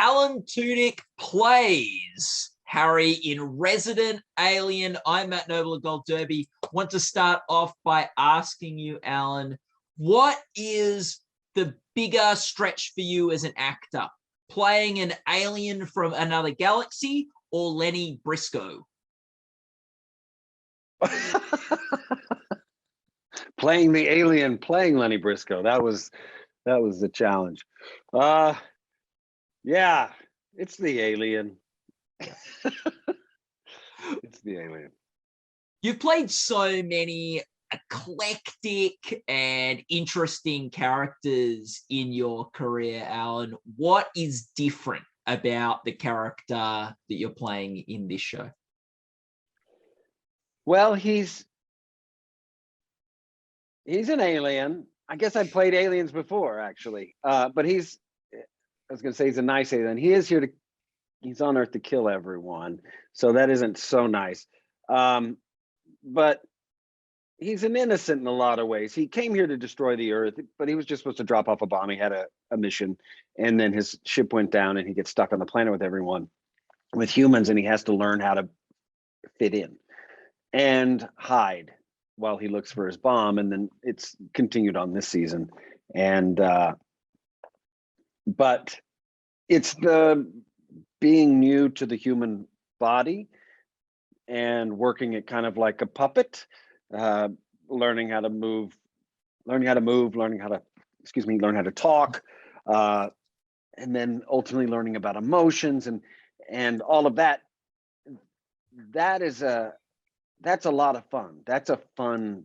Alan Tudyk plays Harry in Resident Alien. I'm Matt Noble of Gold Derby. Want to start off by asking you, Alan, what is the bigger stretch for you as an actor? Playing an alien from another galaxy or Lenny Briscoe? Playing the alien, playing Lenny Briscoe. That was the challenge. Yeah, it's the alien. It's the alien. You've played so many eclectic and interesting characters in your career, Alan. What is different about the character that you're playing in this show? Well, he's an alien. I guess I've played aliens before, actually. But I was going to say he's a nice alien. He's on Earth to kill everyone. So that isn't so nice. But he's an innocent in a lot of ways. He came here to destroy the Earth, but he was just supposed to drop off a bomb. He had a mission, and then his ship went down and he gets stuck on the planet with humans, and he has to learn how to fit in and hide while he looks for his bomb. And then it's continued on this season. And but it's the being new to the human body and working it kind of like a puppet, learning how to learn how to talk, and then ultimately learning about emotions and all of that. That's a lot of fun. That's a fun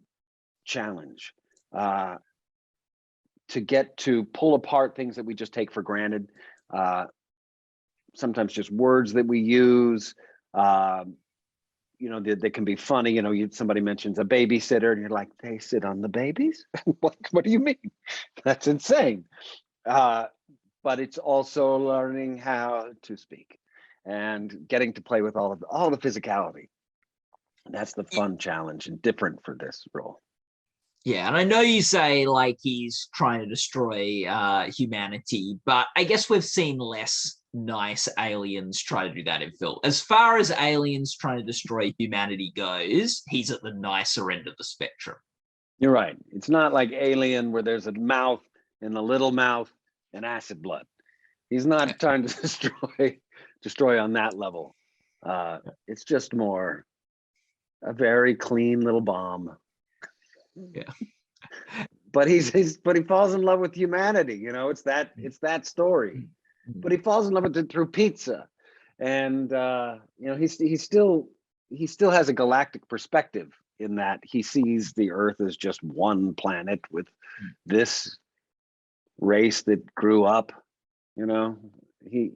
challenge, to get to pull apart things that we just take for granted. Sometimes just words that we use, they can be funny. Somebody mentions a babysitter and you're like, they sit on the babies? What do you mean? That's insane. But it's also learning how to speak and getting to play with all the physicality. That's the fun challenge and different for this role. Yeah, and I know you say like he's trying to destroy humanity, but I guess we've seen less nice aliens try to do that in film. As far as aliens trying to destroy humanity goes, he's at the nicer end of the spectrum. You're right. It's not like Alien where there's a mouth and a little mouth and acid blood. He's not trying to destroy on that level. It's just more a very clean little bomb. Yeah. But he falls in love with humanity. It's that story. But he falls in love with it through pizza. And he still has a galactic perspective in that he sees the Earth as just one planet with this race that grew up. He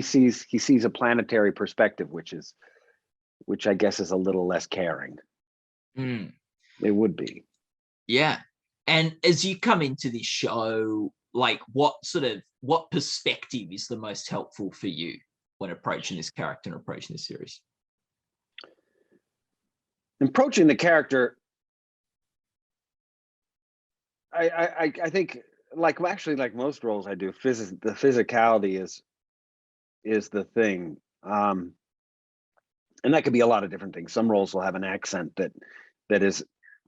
sees a planetary perspective, which I guess is a little less caring. It would be. Yeah. And as you come into this show, like what perspective is the most helpful for you when approaching this character and approaching this series? Approaching the character, I think like most roles I do, the physicality is the thing. And that could be a lot of different things. Some roles will have an accent that is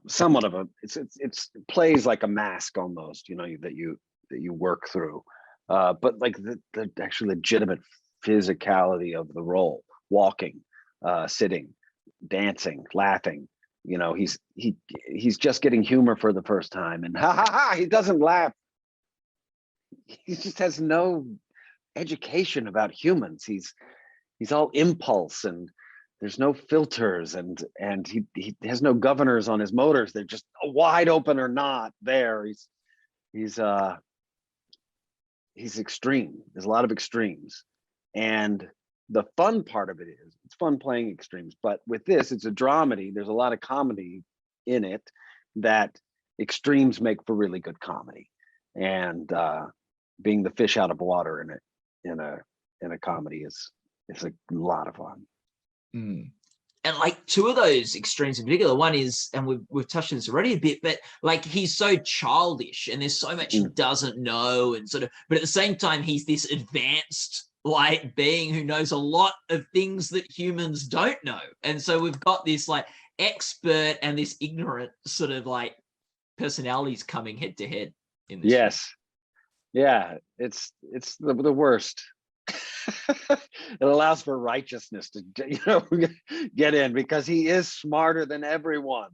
somewhat of it plays like a mask almost, that you work through. But like the actual legitimate physicality of the role, walking, sitting, dancing, laughing, he's just getting humor for the first time, and he doesn't laugh. He just has no education about humans. He's all impulse, and there's no filters, and he has no governors on his motors. They're just wide open or not there. He's extreme. There's a lot of extremes, and the fun part of it is it's fun playing extremes. But with this, it's a dramedy. There's a lot of comedy in it that extremes make for really good comedy, and being the fish out of water in a comedy is a lot of fun. And like two of those extremes in particular, one is, and we've touched on this already a bit, but like he's so childish and there's so much he doesn't know, and but at the same time he's this advanced light being who knows a lot of things that humans don't know. And so we've got this like expert and this ignorant sort of like personalities coming head to head in this. Yes. Yeah, it's the worst. It allows for righteousness to, get in, because he is smarter than everyone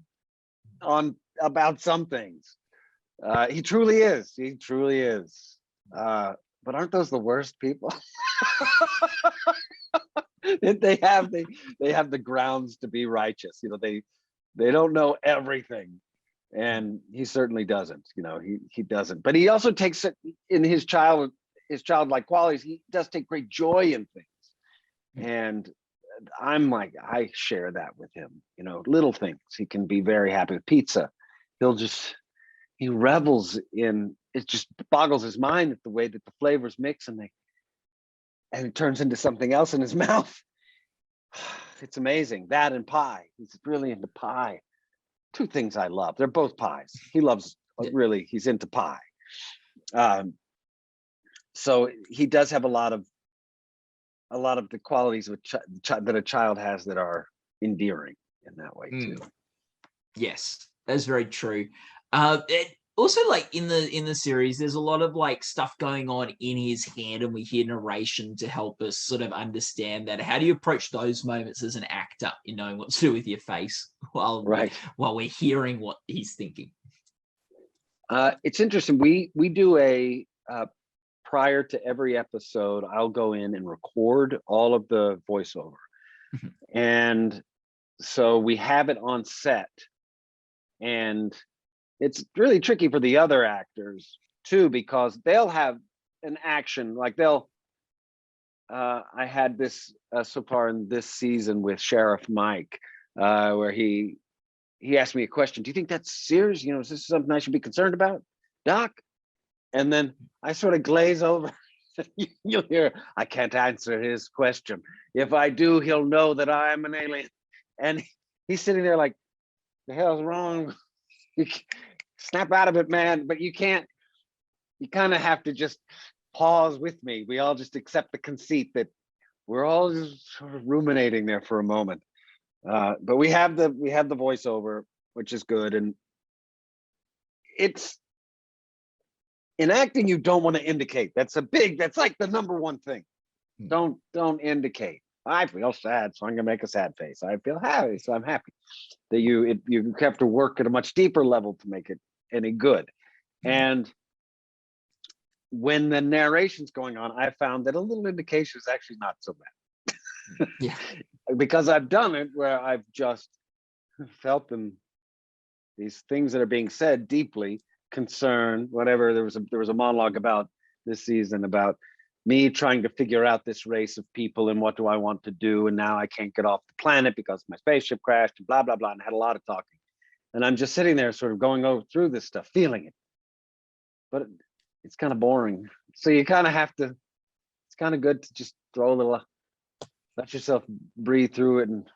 about some things. He truly is. He truly is. But aren't those the worst people? they have the grounds to be righteous. They don't know everything, and he certainly doesn't. He doesn't. But he also takes it in his childlike qualities. He does take great joy in things, and I'm like, I share that with him. Little things. He can be very happy with pizza. He revels in it. Just boggles his mind at the way that the flavors mix, and it turns into something else in his mouth. It's amazing. That and pie. He's really into pie. Two things I love. They're both pies. He loves, really, he's into pie. So he does have a lot of the qualities that a child has that are endearing in that way too. Yes, that's very true. Also, like in the series, there's a lot of like stuff going on in his head, and we hear narration to help us sort of understand that. How do you approach those moments as an actor in knowing what to do with your face while we're hearing what he's thinking? It's interesting. We do a prior to every episode, I'll go in and record all of the voiceover, and so we have it on set, and it's really tricky for the other actors too, because they'll have an action, like I had this so far in this season with Sheriff Mike, where he asked me a question. Do you think that's serious? Is this something I should be concerned about, Doc? And then I sort of glaze over. You'll hear, I can't answer his question. If I do, he'll know that I'm an alien. And he's sitting there like, the hell's wrong? Snap out of it, man. But you can't. You kind of have to just pause with me. We all just accept the conceit that we're all just sort of ruminating there for a moment. But we have the voiceover, which is good. And it's, in acting, you don't want to indicate. That's like the number one thing. Don't indicate. I feel sad, so I'm gonna make a sad face. I feel happy, so I'm happy. That you have to work at a much deeper level to make it any good. And when the narration's going on, I found that a little indication is actually not so bad. Yeah. Because I've done it where I've just felt these things that are being said deeply, concern, whatever. There was a monologue about this season about me trying to figure out this race of people and what do I want to do, and now I can't get off the planet because my spaceship crashed and blah blah blah, and I had a lot of talking, and I'm just sitting there sort of going through this stuff, feeling it, but it's kind of boring. So you kind of have to, it's kind of good to just throw a little, let yourself breathe through it and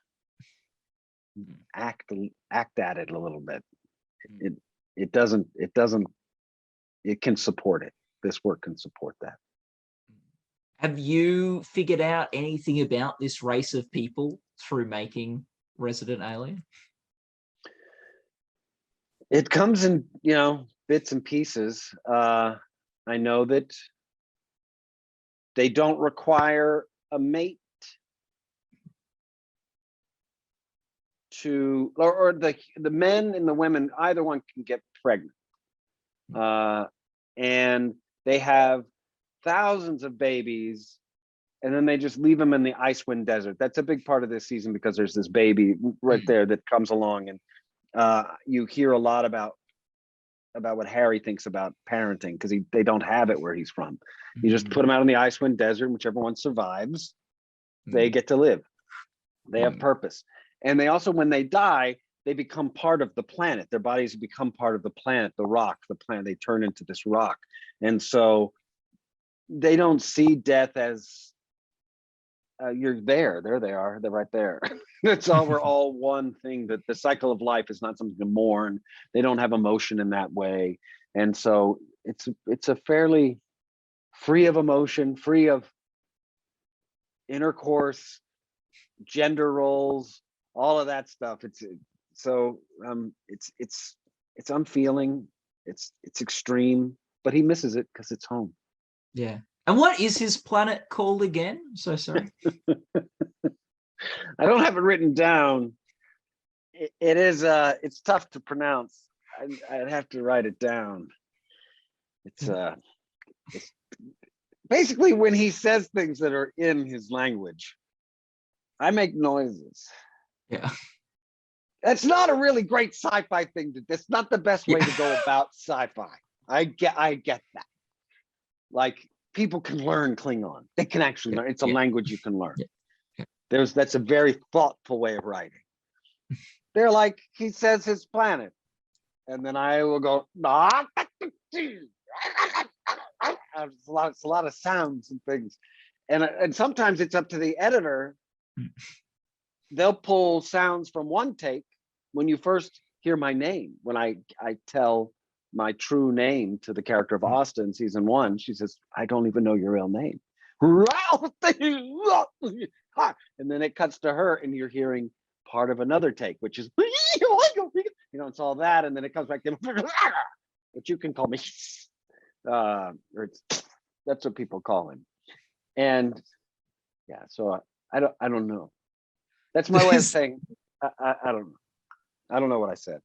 act at it a little bit. It can support it. This work can support that. Have you figured out anything about this race of people through making Resident Alien? It comes in, bits and pieces. I know that they don't require a mate to, or the men and the women, either one can get pregnant. And they have thousands of babies, and then they just leave them in the Icewind Desert. That's a big part of this season, because there's this baby right there that comes along, and you hear a lot about what Harry thinks about parenting, because they don't have it where he's from. You just put them out in the Icewind Desert, and whichever one survives, they get to live. They have purpose. And they also, when they die, they become part of the planet. Their bodies become part of the planet, the rock, the planet. They turn into this rock. And so they don't see death as you're there. There they are. They're right there. It's all, we're all one thing. That the cycle of life is not something to mourn. They don't have emotion in that way. And so it's a fairly free of emotion, free of intercourse, gender roles, all of that stuff. It's unfeeling, it's extreme, but he misses it because it's home. Yeah. And what is his planet called again? I'm so sorry. I don't have it written down. It's tough to pronounce. I'd have to write it down. It's basically when he says things that are in his language, I make noises. Yeah. That's not a really great sci-fi thing. That's not the best way to go about sci-fi. I get that. Like, people can learn Klingon. They can actually learn. It's a language you can learn. That's a very thoughtful way of writing. They're like, he says his planet, and then I will go, it's a lot of sounds and things. And sometimes it's up to the editor. They'll pull sounds from one take. When you first hear my name, when I tell my true name to the character of Asta in season 1, she says, I don't even know your real name. And then it cuts to her and you're hearing part of another take, which is, it's all that. And then it comes back to, but you can call me, that's what people call him. And yeah, so I don't know. That's my way of saying, I don't know. I don't know what I said.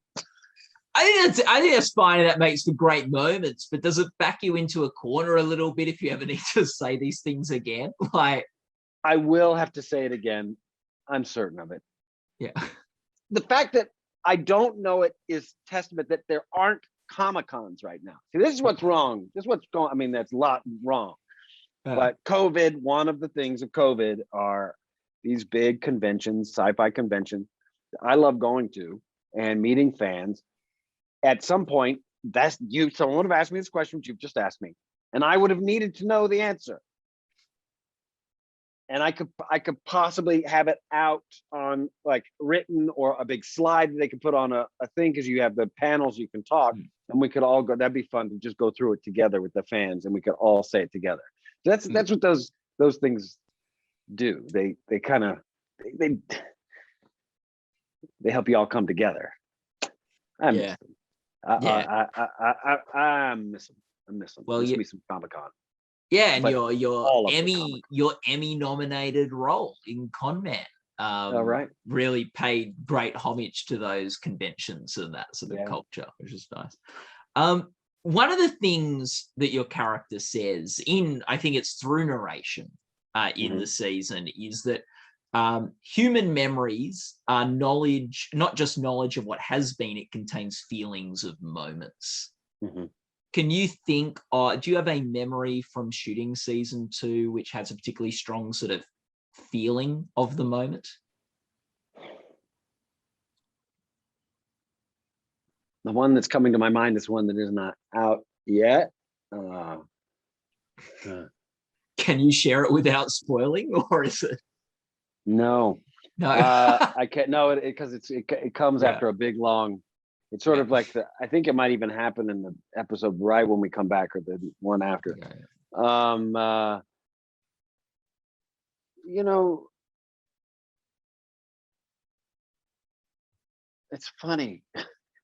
I think that's fine, and that makes for great moments. But does it back you into a corner a little bit if you ever need to say these things again? Like, I will have to say it again. I'm certain of it. Yeah. The fact that I don't know it is testament that there aren't Comic-Cons right now. See, this is what's wrong. This is what's going. I mean, that's a lot wrong. But COVID, one of the things of COVID are these big conventions, sci-fi conventions. I love going to and meeting fans. At some point, someone would have asked me this question, which you've just asked me, and I would have needed to know the answer. And I could possibly have it out on like written or a big slide that they could put on a thing, because you have the panels, you can talk, and we could all go. That'd be fun to just go through it together with the fans, and we could all say it together. That's what those things do. They kind of they help you all come together. I miss them. I miss them. I miss them. Well, me some Comic-Con. Yeah, and your Emmy nominated role in Con Man really paid great homage to those conventions and that sort of culture, which is nice. One of the things that your character says I think it's through narration in the season, is that human memories are knowledge, not just knowledge of what has been, it contains feelings of moments. Can you think, do you have a memory from shooting season 2 which has a particularly strong sort of feeling of the moment? The one that's coming to my mind is one that is not out yet. Can you share it without spoiling, or is it? No. I can't. No, because it comes after a big long. It's sort of like I think it might even happen in the episode right when we come back, or the one after. It's funny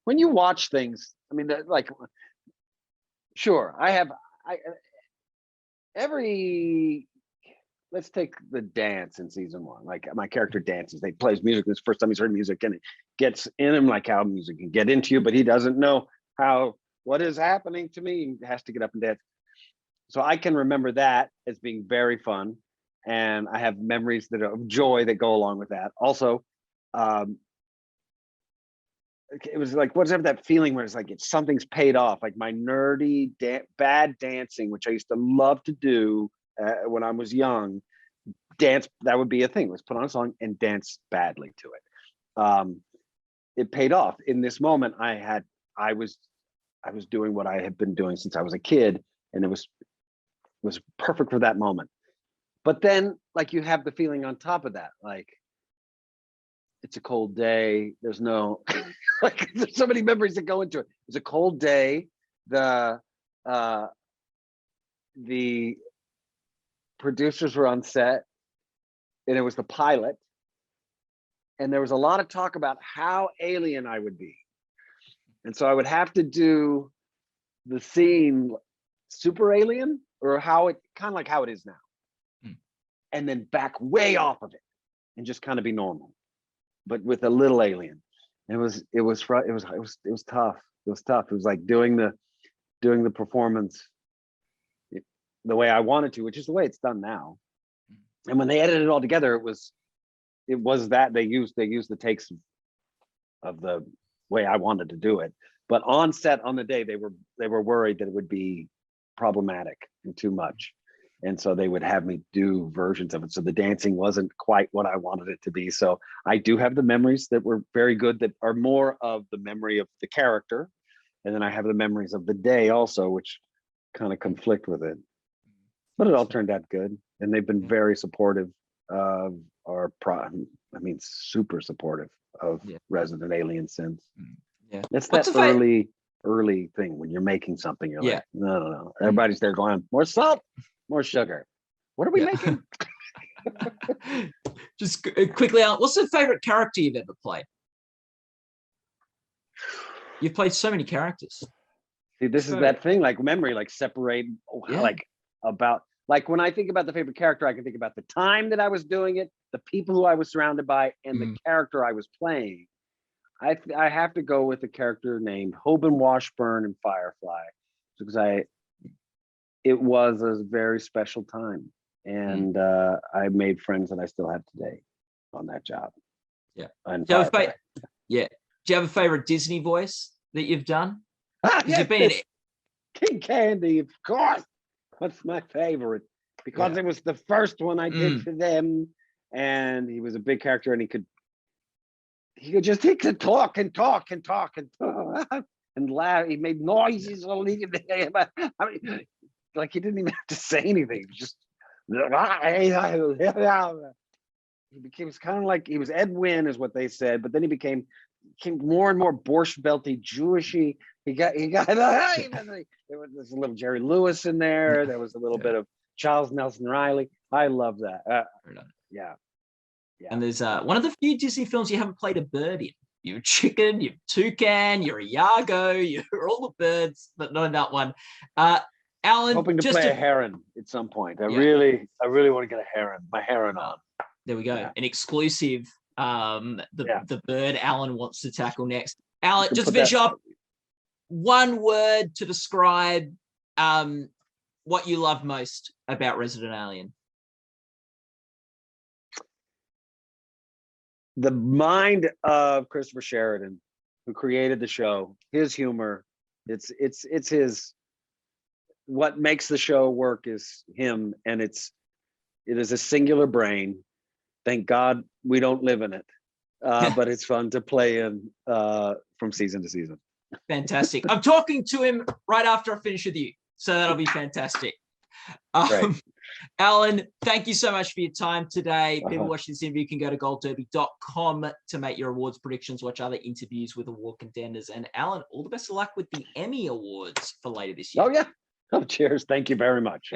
when you watch things. I mean, like, sure, let's take the dance in season 1. Like, my character dances, they plays music. This is the first time he's heard music, and it gets in him, like how music can get into you, but he doesn't know what is happening to me. He has to get up and dance. So I can remember that as being very fun. And I have memories that are of joy that go along with that. Also, it was like, what's that feeling where it's like something's paid off, like my nerdy bad dancing, which I used to love to do when I was young. Dance, that would be a thing. Let's put on a song and dance badly to it. It paid off. In this moment, I was doing what I had been doing since I was a kid, and it was perfect for that moment. But then, like, you have the feeling on top of that, like, it's a cold day. There's no like, there's so many memories that go into it. It's a cold day. The producers were on set. and it was the pilot. And there was a lot of talk about how alien I would be. And so I would have to do the scene super alien, or how it kind of like how it is now. And then back way off of it and just kind of be normal, but with a little alien. It was tough. It was tough. It was like doing the performance the way I wanted to, which is the way it's done now. And when they edited it all together, it was that they used the takes of the way I wanted to do it. But on set on the day, they were worried that it would be problematic and too much. And so they would have me do versions of it. So the dancing wasn't quite what I wanted it to be. So I do have the memories that were very good, that are more of the memory of the character. And then I have the memories of the day also, which kind of conflict with it. But it all turned out good. And they've been very supportive of super supportive of Resident Alien since. Yeah. It's that early thing when you're making something, you're like, no. Everybody's there going, more salt, more sugar. What are we making? Just quickly, Alan, what's the favorite character you've ever played? You've played so many characters. See, this is that thing, like memory, like separate, like when I think about the favorite character, I can think about the time that I was doing it, the people who I was surrounded by, and the character I was playing. I have to go with a character named Hoban Washburn in Firefly, because it was a very special time, and I made friends that I still have today on that job. Yeah. Do you have a favorite Disney voice that you've done? You've been King Candy, of course. What's my favorite? Because it was the first one I did for them, and he was a big character, and he could talk and laugh. He made noises. Like he didn't even have to say anything. He was just he was kind of like, he was Ed Wynn is what they said, but then he became more and more Borscht Belty Jewishy. He got there was a little Jerry Lewis in there. There was a little bit of Charles Nelson Riley. I love that. Yeah. And there's one of the few Disney films you haven't played a bird in. You're a chicken, you're a toucan, you're a Yago, you're all the birds, but not in that one. Alan, hoping to play a heron at some point. I really want to get my heron on. There we go. An exclusive. The bird Alan wants to tackle next. Alan, just to finish off, one word to describe what you love most about Resident Alien. The mind of Christopher Sheridan, who created the show, his humor, it's his, what makes the show work is him, and it is a singular brain. Thank God we don't live in it, but it's fun to play in from season to season. Fantastic. I'm talking to him right after I finish with you, so that'll be fantastic. Alan, thank you so much for your time today. People watching this interview can go to goldderby.com to make your awards predictions, watch other interviews with award contenders. And Alan, all the best of luck with the Emmy Awards for later this year. Oh, yeah. Oh, cheers. Thank you very much.